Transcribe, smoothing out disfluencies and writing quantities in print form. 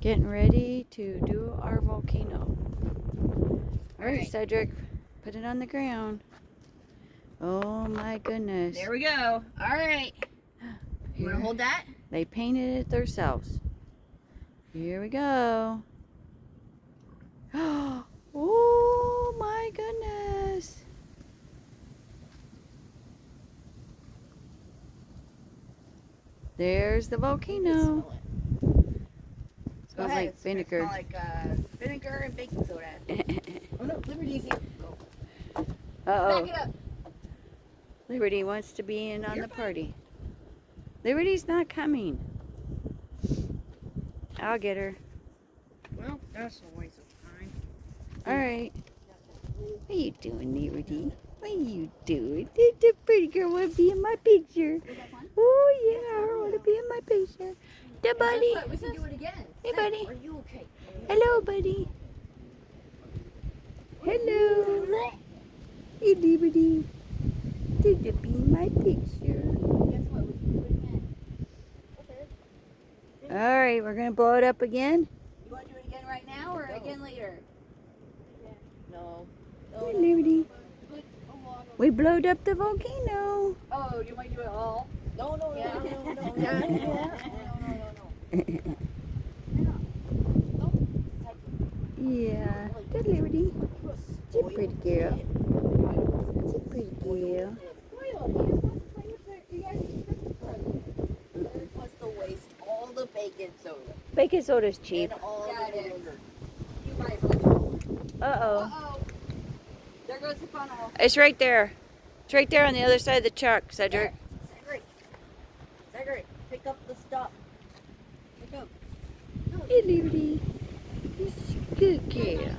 Getting ready to do our volcano. Alright, Cedric, put it on the ground. Oh my goodness. There we go. Alright. You want to hold that? They painted it themselves. Here we go. Oh my goodness. There's the volcano. Smells like vinegar. It smells like vinegar and baking soda. Oh no, Liberty's here. Go. Uh-oh. Back it up. Liberty wants to be in on the party. Liberty's not coming. I'll get her. Well, that's a waste of time. Alright. What are you doing, Liberty? What are you doing? Did the pretty girl want to be in my picture? Oh yeah, I want to be in my picture. The buddy. We can do it again. Hey buddy. Are you okay? Hello buddy. Hello. Hey Liberty. Did you be in my picture? Guess what? We can do it again. Okay. Alright, we're going to blow it up again. You want to do it again right now or again later? No. Hey Liberty. We blowed up the volcano. Oh, you might do it all? No. Yeah. Good Liberty. She's a pretty girl. She's a pretty girl. What's the waste? All the baking soda. Baking soda's cheap. And all the vinegar. You might Uh-oh. Uh-oh. There goes the funnel. It's right there. It's right there on the other side of the truck, Cedric. Zachary, pick up the stuff. Pick up. Hey, Liberty. You're a good girl.